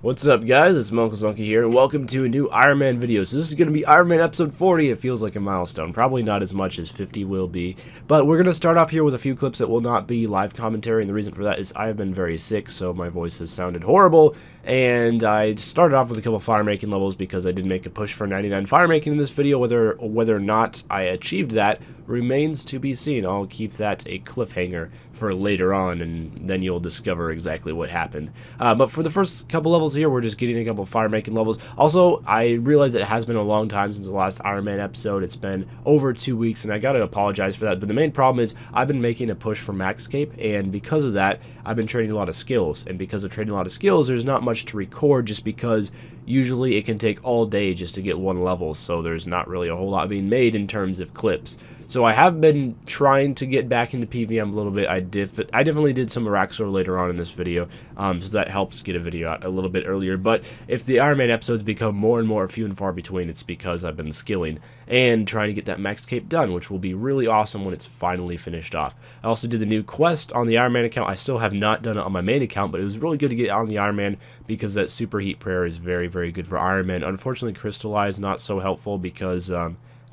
What's up, guys? It's Monkey here, and welcome to a new Ironman video. So this is going to be Ironman episode 40. It feels like a milestone. Probably not as much as 50 will be. But we're going to start off here with a few clips that will not be live commentary, and the reason for that is I have been very sick, so my voice has sounded horrible. And I started off with a couple fire making levels because I did make a push for 99 fire making in this video. Whether or not I achieved that remains to be seen. I'll keep that a cliffhanger for later on, and then you'll discover exactly what happened. But for the first couple levels here, we're just getting a couple fire making levels. Also, I realize it has been a long time since the last Ironman episode. It's been over 2 weeks, and I gotta apologize for that. But the main problem is I've been making a push for Runescape, and because of that, I've been trading a lot of skills. And because of trading a lot of skills, there's not much to record, just because usually it can take all day just to get one level. So there's not really a whole lot being made in terms of clips. So I have been trying to get back into PVM a little bit. I definitely did some Araxor later on in this video, so that helps get a video out a little bit earlier. But if the Ironman episodes become more and more few and far between, it's because I've been skilling and trying to get that Runescape done, which will be really awesome when it's finally finished off. I also did the new quest on the Ironman account. I still have not done it on my main account, but it was really good to get on the Ironman because that superheat prayer is very, very good for Ironman. Unfortunately, Crystallize not so helpful because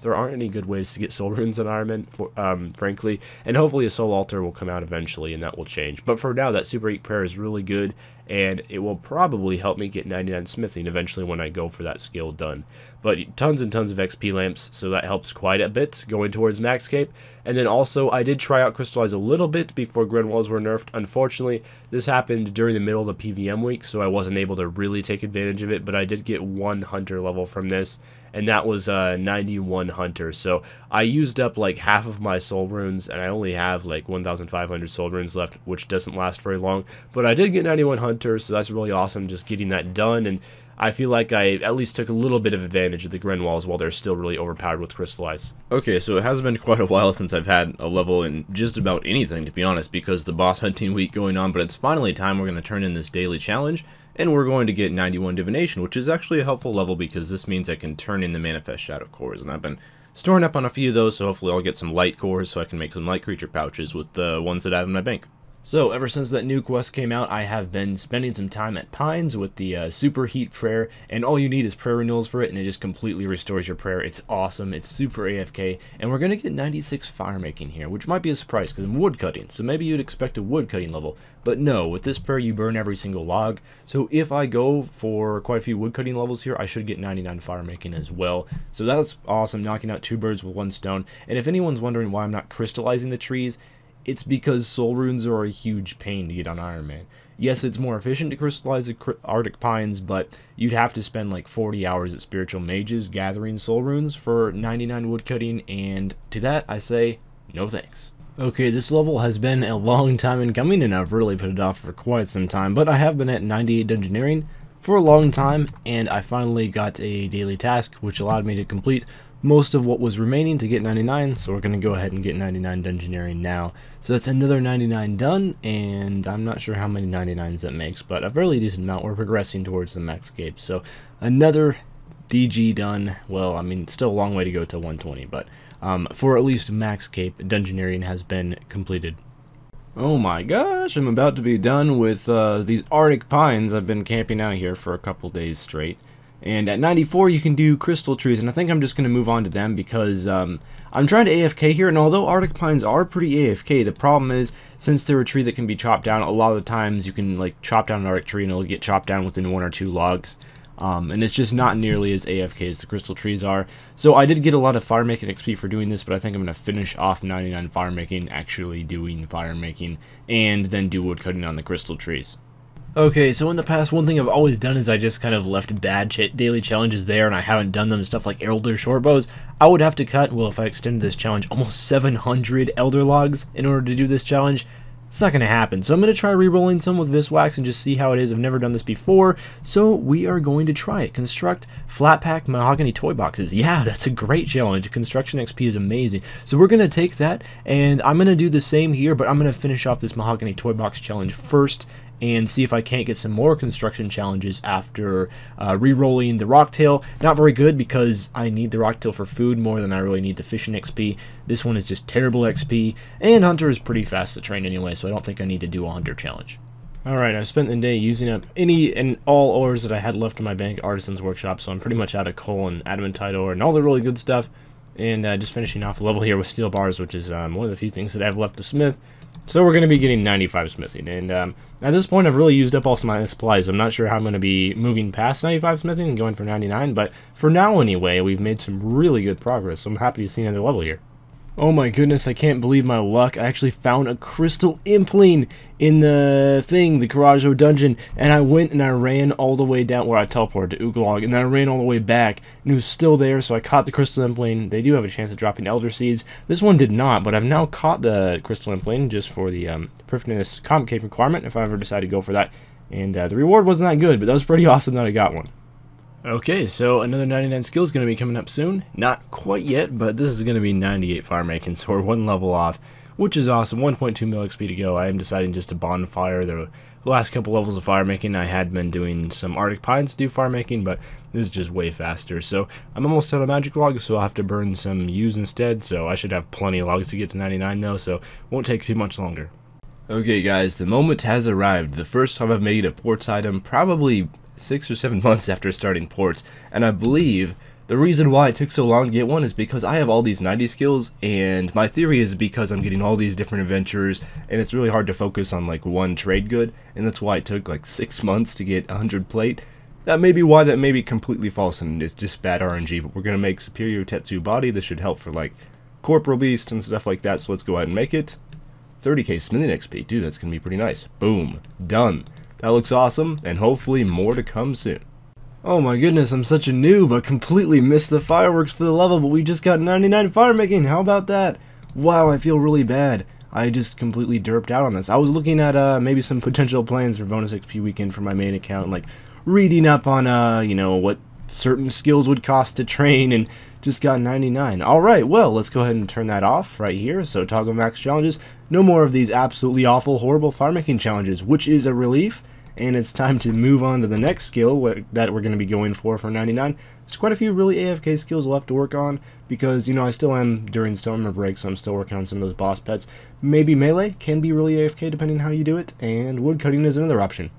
there aren't any good ways to get soul runes on Ironman, frankly, and hopefully a soul altar will come out eventually and that will change. But for now, that super heat prayer is really good, and it will probably help me get 99 smithing eventually when I go for that skill done. But tons and tons of XP lamps, so that helps quite a bit going towards Runescape. And then also, I did try out Crystallize a little bit before Gren Walls were nerfed. Unfortunately, this happened during the middle of the PVM week, so I wasn't able to really take advantage of it, but I did get one hunter level from this, and that was 91 hunter. So I used up like half of my soul runes, and I only have like 1,500 soul runes left, which doesn't last very long. But I did get 91 hunter, so that's really awesome just getting that done, and I feel like I at least took a little bit of advantage of the Gren Walls while they're still really overpowered with Crystallize. Okay, so it has been quite a while since I've had a level in just about anything, to be honest, because the boss hunting week going on, but it's finally time. We're going to turn in this daily challenge, and we're going to get 91 Divination, which is actually a helpful level because this means I can turn in the Manifest Shadow cores, and I've been storing up on a few of those, so hopefully I'll get some light cores so I can make some light creature pouches with the ones that I have in my bank. So, ever since that new quest came out, I have been spending some time at Pines with the Super Heat Prayer, and all you need is prayer renewals for it, and it just completely restores your prayer. It's awesome, it's super AFK, and we're going to get 96 fire making here, which might be a surprise because I'm wood cutting, so maybe you'd expect a wood cutting level, but no, with this prayer you burn every single log, so if I go for quite a few wood cutting levels here, I should get 99 fire making as well. So that's awesome, knocking out 2 birds with 1 stone, and if anyone's wondering why I'm not crystallizing the trees, it's because soul runes are a huge pain to get on Ironman. Yes, it's more efficient to crystallize the Arctic Pines, but you'd have to spend like 40 hours at Spiritual Mages gathering soul runes for 99 woodcutting, and to that I say, no thanks. Okay, this level has been a long time in coming, and I've really put it off for quite some time, but I have been at 98 Dungeoneering for a long time, and I finally got a daily task, which allowed me to complete most of what was remaining to get 99, so we're going to go ahead and get 99 Dungeoneering now. So that's another 99 done, and I'm not sure how many 99s that makes, but a fairly decent amount. We're progressing towards the Runescape, so another DG done. Well, I mean, it's still a long way to go to 120, but for at least Runescape, Dungeoneering has been completed. Oh my gosh, I'm about to be done with these Arctic Pines. I've been camping out here for a couple days straight. And at 94 you can do crystal trees, and I think I'm just going to move on to them because I'm trying to AFK here, and although Arctic Pines are pretty AFK, the problem is, since they're a tree that can be chopped down, a lot of the times you can like chop down an Arctic tree and it'll get chopped down within 1 or 2 logs. And it's just not nearly as AFK as the crystal trees are. So I did get a lot of fire making XP for doing this, but I think I'm going to finish off 99 fire making, actually doing fire making, and then do wood cutting on the crystal trees. Okay, so in the past, one thing I've always done is I just kind of left bad daily challenges there, and I haven't done them. Stuff like Elder Shortbows. I would have to cut, well, if I extended this challenge, almost 700 Elder Logs in order to do this challenge. It's not going to happen, so I'm going to try re-rolling some with Viswax and just see how it is. I've never done this before, so we are going to try it. Construct flat pack mahogany toy boxes. Yeah, that's a great challenge. Construction XP is amazing. So we're going to take that, and I'm going to do the same here, but I'm going to finish off this mahogany toy box challenge first, and see if I can't get some more construction challenges after re-rolling the Rocktail. Not very good because I need the Rocktail for food more than I really need the fishing XP. This one is just terrible XP, and Hunter is pretty fast to train anyway, so I don't think I need to do a Hunter challenge. Alright, I've spent the day using up any and all ores that I had left in my bank Artisan's Workshop, so I'm pretty much out of coal and adamantite ore and all the really good stuff. And just finishing off a level here with steel bars, which is one of the few things that I have left to smith. So we're going to be getting 95 smithing. And at this point, I've really used up all my supplies. I'm not sure how I'm going to be moving past 95 smithing and going for 99, but for now anyway, we've made some really good progress. So I'm happy to see another level here. Oh my goodness, I can't believe my luck. I actually found a crystal impling in the Karajo dungeon, and I went and I ran all the way down where I teleported to Ugalog, and then I ran all the way back, and it was still there, so I caught the crystal impling. They do have a chance of dropping elder seeds. This one did not, but I've now caught the crystal impling just for the perfectness comp cave requirement if I ever decide to go for that. And the reward wasn't that good, but that was pretty awesome that I got one. Okay, so another 99 skill is going to be coming up soon. Not quite yet, but this is going to be 98 farm making, so we're one level off, which is awesome. 1.2 mil XP to go. I am deciding just to bonfire the last couple levels of fire making. I had been doing some Arctic Pines to do fire making, but this is just way faster. So I'm almost out of magic logs, so I'll have to burn some U's instead, so I should have plenty of logs to get to 99 though, so won't take too much longer. Okay guys, the moment has arrived. The first time I've made a ports item, probably 6 or 7 months after starting ports, and I believe the reason why it took so long to get one is because I have all these 90 skills, and my theory is because I'm getting all these different adventures, and it's really hard to focus on like one trade good, and that's why it took like 6 months to get 100 plate. That may be why that may be completely false, and it's just bad RNG, but we're going to make Superior Tetsu Body. This should help for like Corporal Beast and stuff like that, so let's go ahead and make it. 30k smithing XP, dude, that's going to be pretty nice. Boom, done. That looks awesome, and hopefully more to come soon. Oh my goodness, I'm such a noob. I completely missed the fireworks for the level, but we just got 99 fire making. How about that? Wow, I feel really bad. I just completely derped out on this. I was looking at maybe some potential plans for bonus XP weekend for my main account, like reading up on, you know, what certain skills would cost to train, and just got 99. Alright, well, let's go ahead and turn that off right here. So toggle max challenges. No more of these absolutely awful, horrible fire making challenges, which is a relief. And it's time to move on to the next skill that we're going to be going for 99. There's quite a few really AFK skills left to work on because, you know, I still am during summer break, so I'm still working on some of those boss pets. Maybe melee can be really AFK depending on how you do it, and woodcutting is another option.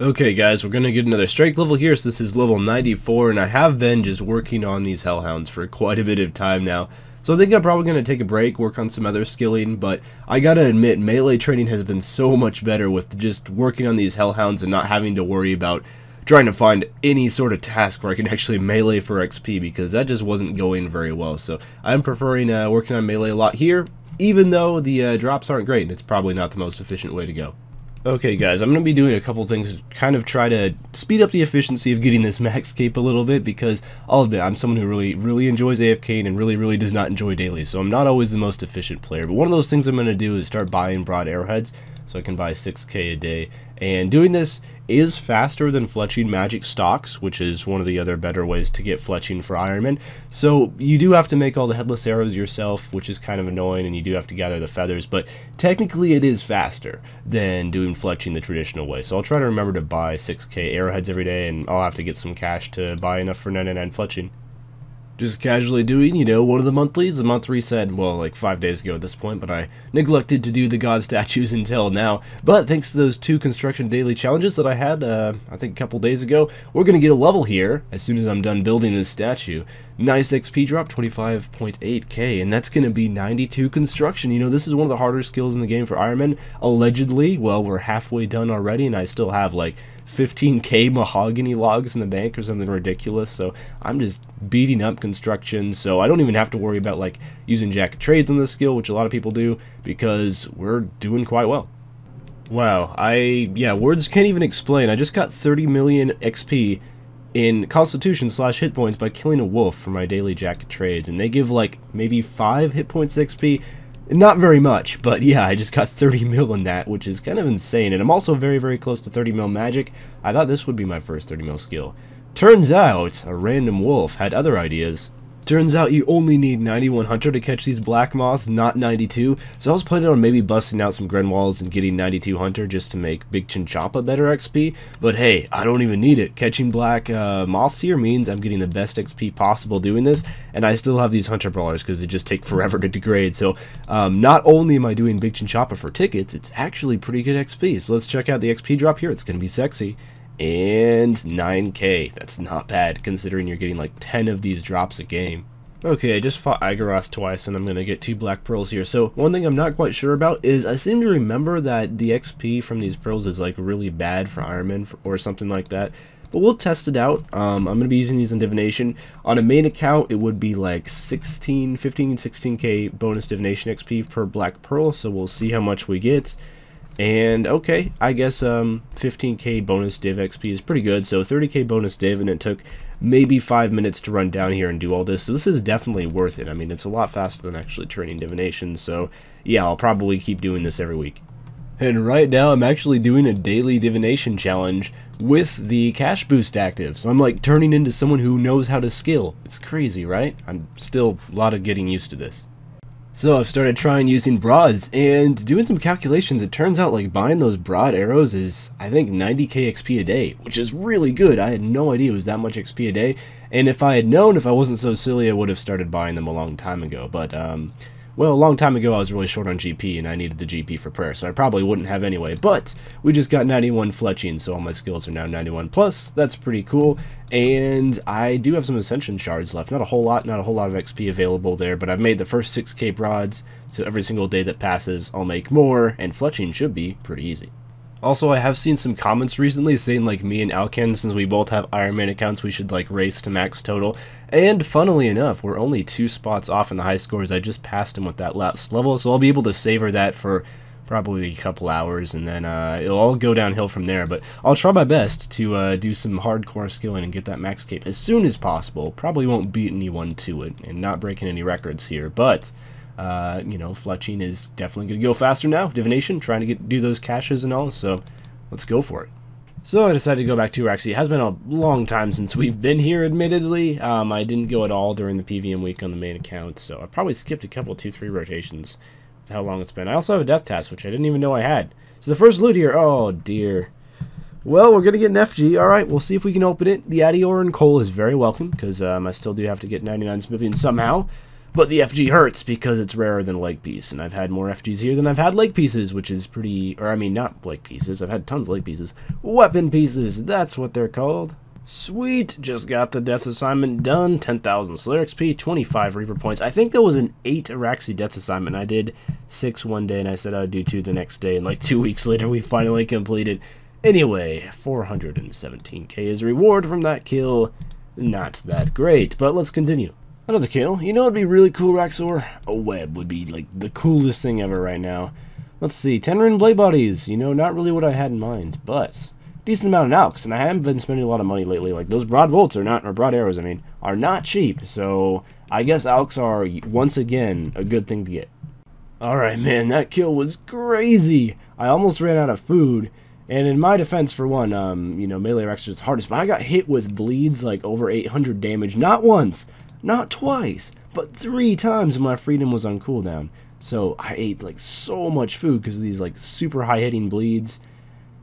Okay guys, we're going to get another strike level here, so this is level 94, and I have been just working on these hellhounds for quite a bit of time now. So I think I'm probably going to take a break, work on some other skilling, but I gotta admit, melee training has been so much better with just working on these hellhounds and not having to worry about trying to find any sort of task where I can actually melee for XP, because that just wasn't going very well. So I'm preferring working on melee a lot here, even though the drops aren't great, and it's probably not the most efficient way to go. Okay guys, I'm going to be doing a couple things to kind of try to speed up the efficiency of getting this max cape a little bit, because I'll admit I'm someone who really enjoys AFK and really does not enjoy daily, so I'm not always the most efficient player. But one of those things I'm going to do is start buying broad arrowheads so I can buy 6k a day, and doing this is faster than fletching magic stocks, which is one of the other better ways to get fletching for Ironman. So you do have to make all the headless arrows yourself, which is kind of annoying, and you do have to gather the feathers, but technically it is faster than doing fletching the traditional way. So I'll try to remember to buy 6k arrowheads every day, and I'll have to get some cash to buy enough for 99 fletching. Just casually doing, you know, one of the monthlies. The month reset, well, like 5 days ago at this point, but I neglected to do the god statues until now. But thanks to those 2 construction daily challenges that I had, I think a couple days ago, we're going to get a level here as soon as I'm done building this statue. Nice XP drop, 25.8k, and that's going to be 92 construction. You know, this is one of the harder skills in the game for Ironman. Allegedly, well, we're halfway done already, and I still have like 15k mahogany logs in the bank or something ridiculous, so I'm just beating up construction, so I don't even have to worry about like using jack of trades on this skill, which a lot of people do, because we're doing quite well. Wow, words can't even explain. I just got 30 million XP in constitution / hit points by killing a wolf for my daily jack of trades, and they give like maybe 5 hit points XP. Not very much, but yeah, I just got 30 mil in that, which is kind of insane, and I'm also very close to 30 mil magic. I thought this would be my first 30 mil skill. Turns out, a random wolf had other ideas. Turns out you only need 91 Hunter to catch these black moths, not 92. So I was planning on maybe busting out some Grenwalls and getting 92 Hunter just to make Big Chinchompa better XP. But hey, I don't even need it. Catching black moths here means I'm getting the best XP possible doing this. And I still have these Hunter Brawlers because they just take forever to degrade. So not only am I doing Big Chinchompa for tickets, it's actually pretty good XP. So let's check out the XP drop here. It's going to be sexy. And 9k. That's not bad considering you're getting like 10 of these drops a game. Okay, I just fought Igoroth twice and I'm going to get 2 black pearls here. So one thing I'm not quite sure about is I seem to remember that the XP from these pearls is like really bad for Ironman or something like that. But we'll test it out. I'm going to be using these in divination. On a main account, it would be like 16k bonus divination XP per black pearl. So we'll see how much we get. And okay, I guess 15k bonus div XP is pretty good. So 30k bonus div, and it took maybe 5 minutes to run down here and do all this. So this is definitely worth it. I mean, it's a lot faster than actually training divination. So yeah, I'll probably keep doing this every week. And right now I'm actually doing a daily divination challenge with the cash boost active. So I'm like turning into someone who knows how to skill. It's crazy, right? I'm still a lot of getting used to this. So I've started trying using broads and doing some calculations. It turns out like buying those broad arrows is I think 90k XP a day, which is really good. I had no idea it was that much XP a day. And if I had known, if I wasn't so silly, I would have started buying them a long time ago. But well, a long time ago I was really short on GP and I needed the GP for prayer, so I probably wouldn't have anyway. But we just got 91 fletching, so all my skills are now 91 plus. That's pretty cool. And I do have some ascension shards left. Not a whole lot of XP available there, but I've made the first 6k broads, so every single day that passes I'll make more, and fletching should be pretty easy. Also, I have seen some comments recently saying like me and Alken, since we both have Ironman accounts, we should like race to max total. And funnily enough, we're only 2 spots off in the high scores. I just passed him with that last level, so I'll be able to savor that for probably a couple hours, and then it'll all go downhill from there. But I'll try my best to do some hardcore skilling and get that max cape as soon as possible. Probably won't beat anyone to it, and not breaking any records here, but you know, fletching is definitely going to go faster now. Divination, trying to do those caches and all, so let's go for it. So I decided to go back to Rex. It has been a long time since we've been here, admittedly. I didn't go at all during the PVM week on the main account, so I probably skipped a couple, 2-3 rotations. That's how long it's been. I also have a death task, which I didn't even know I had. So the first loot here, oh dear. Well, we're going to get an FG. Alright, we'll see if we can open it. The Adior and Coal is very welcome, because I still do have to get 99 smithing somehow. But the FG hurts because it's rarer than leg piece, and I've had more FGs here than I've had leg pieces, which is pretty, or I mean not leg pieces, I've had tons of leg pieces. Weapon pieces, that's what they're called. Sweet, just got the death assignment done, 10,000 Slayer XP, 25 Reaper points. I think there was an 8 Araxi death assignment. I did 6 one day, and I said I would do 2 the next day, and like 2 weeks later we finally completed. Anyway, 417k is reward from that kill. Not that great, but let's continue. Another kill. You know what would be really cool, Raxor? A web would be like the coolest thing ever right now. Let's see, 10 rune blade bodies. You know, not really what I had in mind, but decent amount of alks, and I haven't been spending a lot of money lately. Like those broad bolts are not, or broad arrows, I mean, are not cheap. So I guess alks are once again a good thing to get. All right, man, that kill was crazy. I almost ran out of food. And in my defense, for one, you know, melee Raxor is the hardest, but I got hit with bleeds like over 800 damage, not once. Not twice, but 3 times when my freedom was on cooldown. So I ate like so much food because of these like super high hitting bleeds.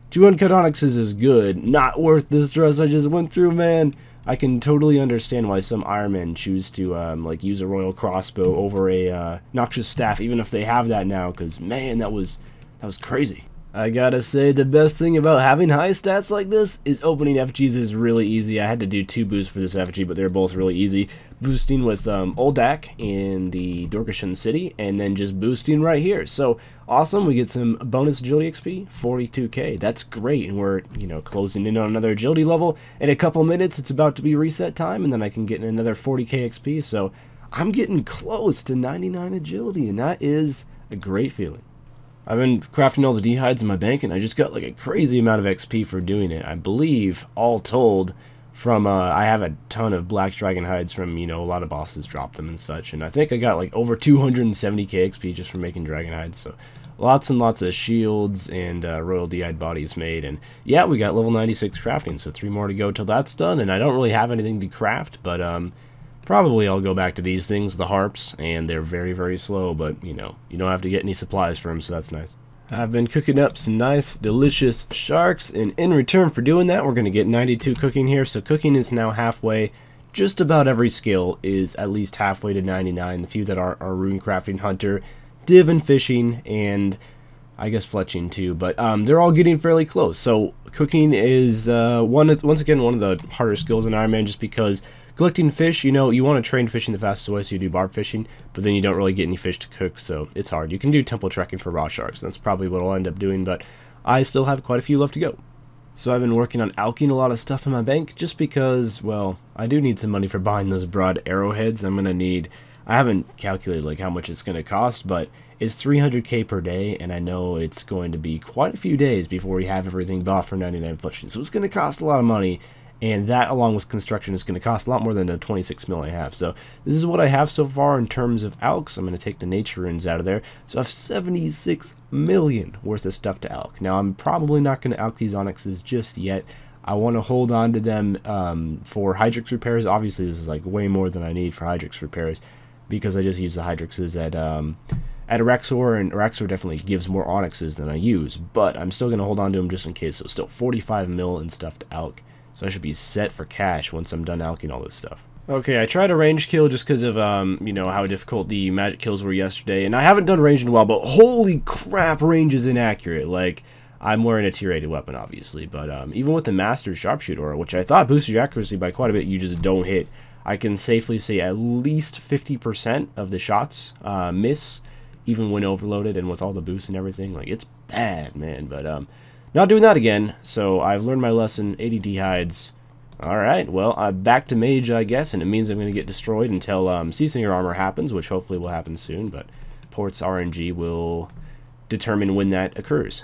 2 uncut onyxes is good. Not worth the stress I just went through, man. I can totally understand why some Ironmen choose to like use a royal crossbow over a noxious staff, even if they have that now. Because man, that was crazy. I gotta say, the best thing about having high stats like this is opening FGs is really easy. I had to do 2 boosts for this FG, but they're both really easy. Boosting with Oldak in the Dorkashan City, and then just boosting right here. So, awesome, we get some bonus agility XP, 42k. That's great, and we're, you know, closing in on another agility level. In a couple minutes, it's about to be reset time, and then I can get another 40k XP. So, I'm getting close to 99 agility, and that is a great feeling. I've been crafting all the dehides in my bank, and I just got like a crazy amount of XP for doing it. I believe, all told, from I have a ton of black dragon hides from, you know, a lot of bosses dropped them and such, and I think I got like over 270k XP just from making dragon hides. So lots and lots of shields and royal dehide bodies made, and yeah, we got level 96 crafting, so 3 more to go till that's done. And I don't really have anything to craft, but Probably I'll go back to these things, the harps, and they're very, very slow, but, you know, you don't have to get any supplies for them, so that's nice. I've been cooking up some nice, delicious sharks, and in return for doing that, we're going to get 92 cooking here, so cooking is now halfway. Just about every skill is at least halfway to 99. The few that are rune crafting, hunter, div and fishing, and I guess fletching too, but they're all getting fairly close. So cooking is once again one of the harder skills in Ironman, just because collecting fish, you know, you want to train fishing the fastest way, so you do barb fishing, but then you don't really get any fish to cook, so it's hard. You can do temple trekking for raw sharks. That's probably what I'll end up doing, but I still have quite a few left to go. So I've been working on alking a lot of stuff in my bank, just because, well, I do need some money for buying those broad arrowheads. I'm going to need, I haven't calculated like how much it's going to cost, but it's 300k per day, and I know it's going to be quite a few days before we have everything bought for 99 fletching, so it's going to cost a lot of money. And that, along with construction, is going to cost a lot more than the 26 mil I have. So this is what I have so far in terms of alks. I'm going to take the nature runes out of there. So I have 76 million worth of stuff to alk. Now, I'm probably not going to alk these onyxes just yet. I want to hold on to them for Hydrix repairs. Obviously, this is like way more than I need for Hydrix repairs, because I just use the Hydrixes at Araxor, and Araxor definitely gives more onyxes than I use. But I'm still going to hold on to them just in case. So still 45 mil and stuff to alk. So I should be set for cash once I'm done alking all this stuff. Okay, I tried a range kill just because of, you know, how difficult the magic kills were yesterday. And I haven't done range in a while, but holy crap, range is inaccurate. Like, I'm wearing a tier 8 weapon, obviously. But even with the Master Sharpshooter, which I thought boosted your accuracy by quite a bit, you just don't hit. I can safely say at least 50% of the shots miss, even when overloaded and with all the boosts and everything. Like, it's bad, man. But, not doing that again, so I've learned my lesson. 80 dehides. Alright, well, I'm back to mage, I guess, and it means I'm going to get destroyed until Seasinger armor happens, which hopefully will happen soon, but Port's RNG will determine when that occurs.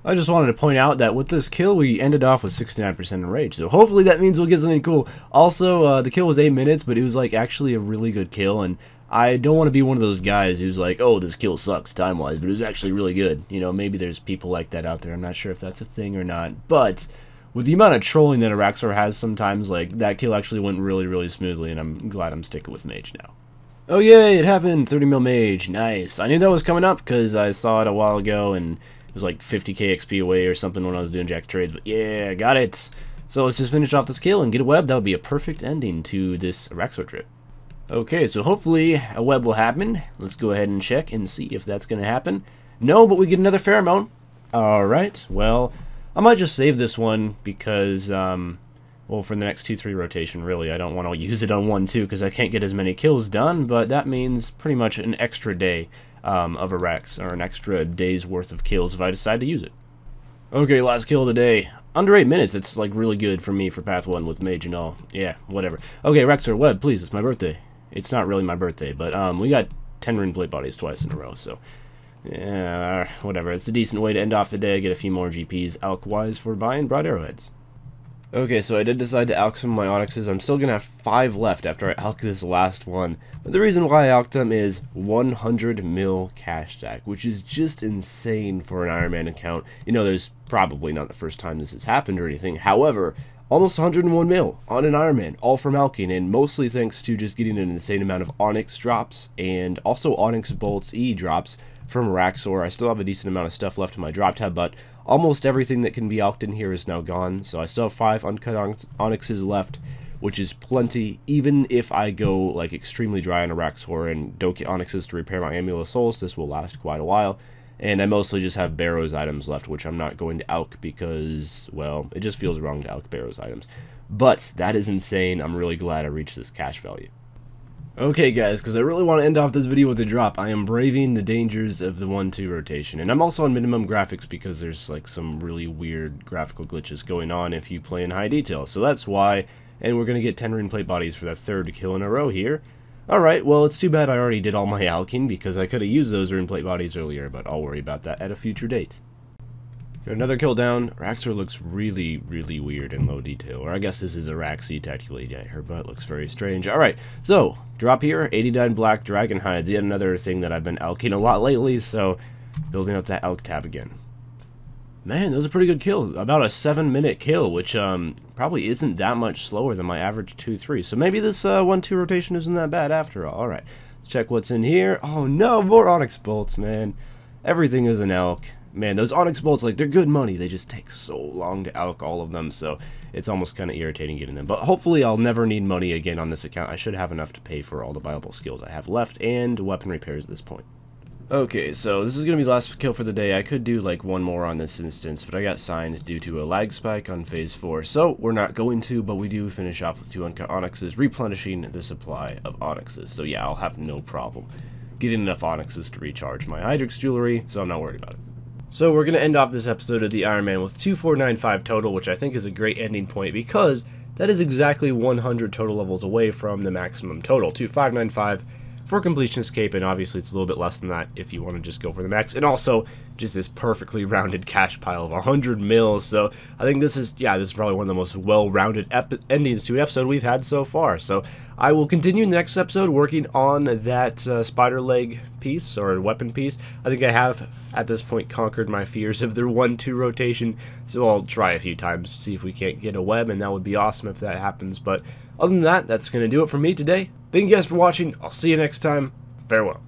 I just wanted to point out that with this kill, we ended off with 69% in rage, so hopefully that means we'll get something cool. Also, the kill was 8 minutes, but it was like actually a really good kill, and I don't want to be one of those guys who's like, oh, this kill sucks time-wise, but it was actually really good. You know, maybe there's people like that out there. I'm not sure if that's a thing or not. But with the amount of trolling that Araxor has sometimes, like, that kill actually went really, really smoothly, and I'm glad I'm sticking with mage now. Oh, yay, it happened. 30 mil mage. Nice. I knew that was coming up because I saw it a while ago, and it was like 50k XP away or something when I was doing Jack Trades. But yeah, got it. So let's just finish off this kill and get a web. That would be a perfect ending to this Araxor trip. Okay, so hopefully a web will happen. Let's go ahead and check and see if that's going to happen. No, but we get another pheromone. Alright, well, I might just save this one because, well, for the next 2-3 rotation, really. I don't want to use it on 1-2 because I can't get as many kills done, but that means pretty much an extra day of Arax, or an extra day's worth of kills if I decide to use it. Okay, last kill of the day. Under 8 minutes, it's like really good for me for Path 1 with Mage and all. Yeah, whatever. Okay, Rexor, web, please, it's my birthday. It's not really my birthday, but we got 10 rune plate bodies twice in a row, so yeah, whatever. It's a decent way to end off the day, get a few more GPs alk-wise for buying broad arrowheads. Okay, so I did decide to alk some of my onyxes. I'm still going to have 5 left after I alk this last one. But the reason why I alked them is 100 mil cash stack, which is just insane for an Ironman account. You know, there's probably not the first time this has happened or anything. However, almost 101 mil on an Ironman, all from alking, and mostly thanks to just getting an insane amount of onyx drops and also onyx bolts E drops from Araxor. I still have a decent amount of stuff left in my drop tab, but almost everything that can be alked in here is now gone, so I still have 5 uncut onyxes left, which is plenty. Even if I go like extremely dry on Araxor and don't get onyxes to repair my Amulet of Souls, this will last quite a while. And I mostly just have Barrows items left, which I'm not going to alk because, well, it just feels wrong to alk Barrows items. But that is insane. I'm really glad I reached this cash value. Okay, guys, because I really want to end off this video with a drop, I am braving the dangers of the 1-2 rotation. And I'm also on minimum graphics because there's like some really weird graphical glitches going on if you play in high detail. So that's why, and we're going to get 10 rune plate bodies for that 3rd kill in a row here. Alright, well, it's too bad I already did all my alking because I could have used those rune plate bodies earlier, but I'll worry about that at a future date. Got another kill down. Araxor looks really, really weird in low detail. Or I guess this is Araxi technically. Yeah, her butt looks very strange. Alright, so, drop here, 89 black dragon hides. Yet another thing that I've been alking a lot lately, so building up that alk tab again. Man, that was a pretty good kill. About a 7-minute kill, which probably isn't that much slower than my average 2-3. So maybe this 1-2 rotation isn't that bad after all. Alright, let's check what's in here. Oh no, more Onyx Bolts, man. Everything is an elk. Man, those Onyx Bolts, like, they're good money. They just take so long to elk all of them, so it's almost kind of irritating getting them. But hopefully I'll never need money again on this account. I should have enough to pay for all the viable skills I have left and weapon repairs at this point. Okay, so this is going to be the last kill for the day. I could do like one more on this instance, but I got signed due to a lag spike on phase 4. So we're not going to, but we do finish off with 2 uncut onyxes, replenishing the supply of onyxes. So yeah, I'll have no problem getting enough onyxes to recharge my Hydrix jewelry, so I'm not worried about it. So we're going to end off this episode of the Ironman with 2495 total, which I think is a great ending point because that is exactly 100 total levels away from the maximum total, 2595 for completion escape, and obviously it's a little bit less than that if you want to just go for the max, and also just this perfectly rounded cash pile of 100 mils. So I think this is probably one of the most well-rounded endings to an episode we've had so far. So I will continue in the next episode working on that spider leg piece or weapon piece. I think I have at this point conquered my fears of their 1-2 rotation, so I'll try a few times to see if we can't get a web, and that would be awesome if that happens. But other than that, that's going to do it for me today. Thank you guys for watching. I'll see you next time. Farewell.